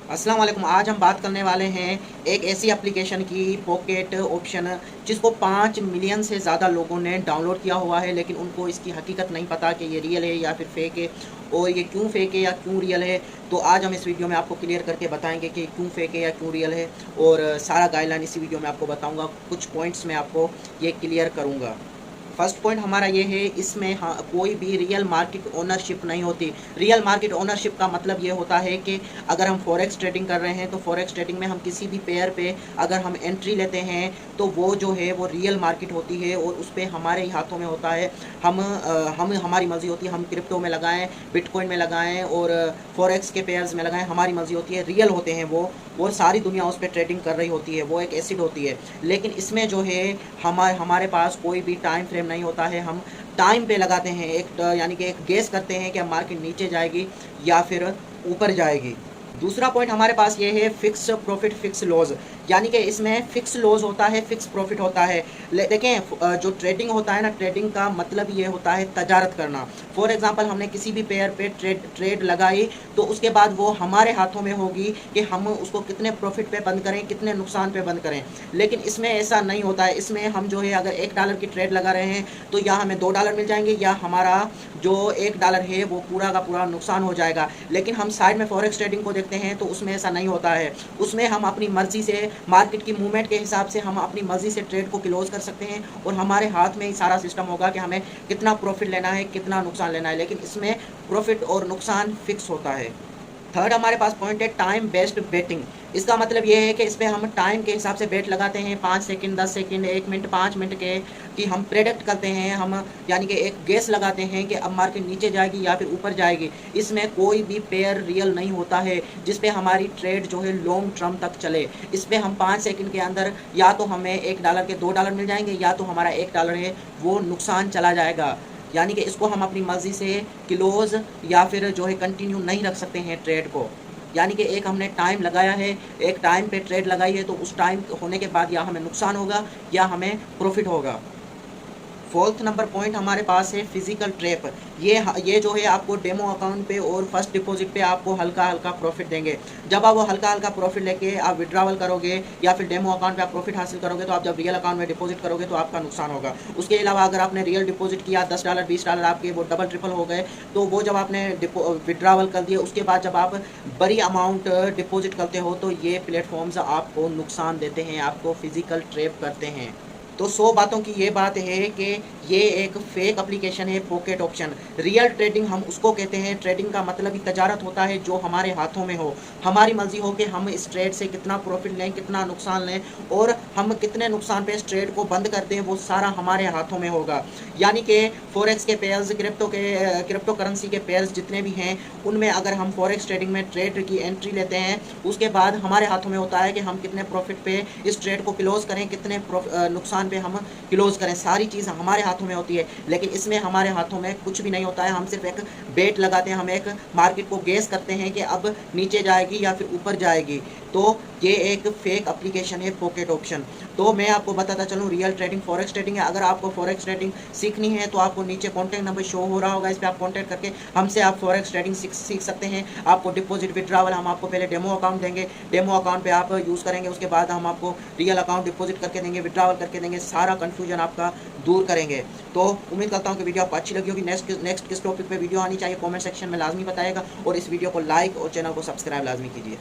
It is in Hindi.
अस्सलाम वालेकुम। आज हम बात करने वाले हैं एक ऐसी एप्लीकेशन की, पॉकेट ऑप्शन, जिसको 5 मिलियन से ज़्यादा लोगों ने डाउनलोड किया हुआ है, लेकिन उनको इसकी हकीकत नहीं पता कि ये रियल है या फिर फेक है, और ये क्यों फेक है या क्यों रियल है। तो आज हम इस वीडियो में आपको क्लियर करके बताएंगे कि क्यों फेक है या क्यों रियल है, और सारा गाइडलाइन इसी वीडियो में आपको बताऊँगा। कुछ पॉइंट्स में आपको ये क्लियर करूँगा। फर्स्ट पॉइंट हमारा ये है, इसमें कोई भी रियल मार्केट ओनरशिप नहीं होती। रियल मार्केट ओनरशिप का मतलब ये होता है कि अगर हम फॉरेक्स ट्रेडिंग कर रहे हैं तो फॉरेक्स ट्रेडिंग में हम किसी भी पेयर पे अगर हम एंट्री लेते हैं तो वो जो है वो रियल मार्केट होती है, और उस पर हमारे ही हाथों में होता है। हम हमारी मर्ज़ी होती है, हम क्रिप्टो में लगाएं, बिटकॉइन में लगाएं और फॉरेक्स के पेयर्स में लगाएं, हमारी मर्ज़ी होती है। रियल होते हैं वो, और सारी दुनिया उस पर ट्रेडिंग कर रही होती है, वो एक एसिड होती है। लेकिन इसमें जो है हमारे पास कोई भी टाइम फ्रेम नहीं होता है। हम टाइम पे लगाते हैं, एक यानी कि एक गेस करते हैं कि मार्केट नीचे जाएगी या फिर ऊपर जाएगी। दूसरा पॉइंट हमारे पास ये है, फिक्स प्रॉफिट फिक्स लॉस, यानी कि इसमें फिक्स लॉस होता है, फिक्स प्रॉफिट होता है। देखें, जो ट्रेडिंग होता है ना, ट्रेडिंग का मतलब ये होता है तजारत करना। फॉर एग्जांपल, हमने किसी भी पेयर पे ट्रेड लगाई तो उसके बाद वो हमारे हाथों में होगी कि हम उसको कितने प्रॉफिट पे बंद करें, कितने नुकसान पे बंद करें। लेकिन इसमें ऐसा नहीं होता है। इसमें हम जो है अगर $1 की ट्रेड लगा रहे हैं तो या हमें $2 मिल जाएंगे, या हमारा जो $1 है वो पूरा का पूरा नुकसान हो जाएगा। लेकिन हम साइड में फॉरेक्स ट्रेडिंग को देखते हैं तो उसमें ऐसा नहीं होता है। उसमें हम अपनी मर्जी से, मार्केट की मूवमेंट के हिसाब से हम अपनी मर्जी से ट्रेड को क्लोज कर सकते हैं, और हमारे हाथ में ही सारा सिस्टम होगा कि हमें कितना प्रॉफिट लेना है, कितना नुकसान लेना है। लेकिन इसमें प्रॉफिट और नुकसान फिक्स होता है। थर्ड हमारे पास पॉइंट है टाइम बेस्ड बेटिंग। इसका मतलब ये है कि इस पर हम टाइम के हिसाब से बेट लगाते हैं, 5 सेकंड, 10 सेकंड, 1 मिनट, 5 मिनट के, कि हम प्रेडिक्ट करते हैं, हम यानी कि एक गेस लगाते हैं कि अब मार्केट नीचे जाएगी या फिर ऊपर जाएगी। इसमें कोई भी पेयर रियल नहीं होता है जिस पे हमारी ट्रेड जो है लॉन्ग टर्म तक चले। इस पर हम 5 सेकंड के अंदर या तो हमें $1 के $2 मिल जाएंगे, या तो हमारा $1 है वो नुकसान चला जाएगा। यानी कि इसको हम अपनी मर्ज़ी से क्लोज़ या फिर जो है कंटिन्यू नहीं रख सकते हैं ट्रेड को। यानी कि एक हमने टाइम लगाया है, एक टाइम पे ट्रेड लगाई है, तो उस टाइम होने के बाद या हमें नुकसान होगा या हमें प्रॉफिट होगा। फोर्थ नंबर पॉइंट हमारे पास है फिजिकल ट्रैप। ये जो है आपको डेमो अकाउंट पे और फर्स्ट डिपॉजिट पे आपको हल्का हल्का प्रॉफिट देंगे। जब आप वो हल्का हल्का प्रॉफिट लेके आप विड्रॉवल करोगे या फिर डेमो अकाउंट पे आप प्रॉफिट हासिल करोगे, तो आप जब रियल अकाउंट में डिपॉजिट करोगे तो आपका नुकसान होगा। उसके अलावा अगर आपने रियल डिपॉजिट किया, $10 $20 आपके वो डबल ट्रिपल हो गए, तो वो जब आपने विड्रॉवल कर दिए उसके बाद जब आप बड़ी अमाउंट डिपॉजिट करते हो तो ये प्लेटफॉर्म्स आपको नुकसान देते हैं, आपको फिजिकल ट्रैप करते हैं। तो 100 बातों की ये बात है कि ये एक फेक एप्लीकेशन है, पॉकेट ऑप्शन। रियल ट्रेडिंग हम उसको कहते हैं, ट्रेडिंग का मतलब ही तजारत होता है जो हमारे हाथों में हो। हमारी मर्जी हो कि हम इस ट्रेड से कितना प्रॉफिट लें, कितना नुकसान लें, और हम कितने नुकसान पे इस ट्रेड को बंद कर दें, वो सारा हमारे हाथों में होगा। यानी कि फॉरेक्स के पेयर्स, क्रिप्टो करेंसी के पेयर्स जितने भी हैं, उनमें अगर हम फॉरेक्स ट्रेडिंग में ट्रेड की एंट्री लेते हैं, उसके बाद हमारे हाथों में होता है कि हम कितने प्रॉफिट पे इस ट्रेड को क्लोज करें, कितने नुकसान पे हम क्लोज करें। सारी चीज़ हमारे हाथों में होती है। लेकिन इसमें हमारे हाथों में कुछ भी नहीं होता है। हम सिर्फ एक बेट लगाते हैं, हम एक मार्केट को गेस करते हैं कि अब नीचे जाएगी या फिर ऊपर जाएगी। तो ये एक फेक एप्लीकेशन है, पॉकेट ऑप्शन। तो मैं आपको बताता चलूँ, रियल ट्रेडिंग फॉरेक्स ट्रेडिंग है। अगर आपको फॉरेक्स ट्रेडिंग सीखनी है तो आपको नीचे कॉन्टैक्ट नंबर शो हो रहा होगा, इस पर आप कॉन्टैक्ट करके हमसे आप फॉरेक्स ट्रेडिंग सीख सकते हैं। आपको डिपॉजिट विड्रॉवल हम आपको पहले डेमो अकाउंट देंगे, डेमो अकाउंट पे आप यूज़ करेंगे, उसके बाद हम आपको रियल अकाउंट डिपॉजिट करके देंगे, विड्रॉवल करके देंगे, सारा कन्फ्यूजन आपका दूर करेंगे। तो उम्मीद करता हूँ कि वीडियो आपको अच्छी लगी होगी। नेक्स्ट किस टॉपिक पे वीडियो आनी चाहिए कमेंट सेक्शन में लाजमी बताएगा, और इस वीडियो को लाइक और चैनल को सब्सक्राइब लाजमी कीजिए।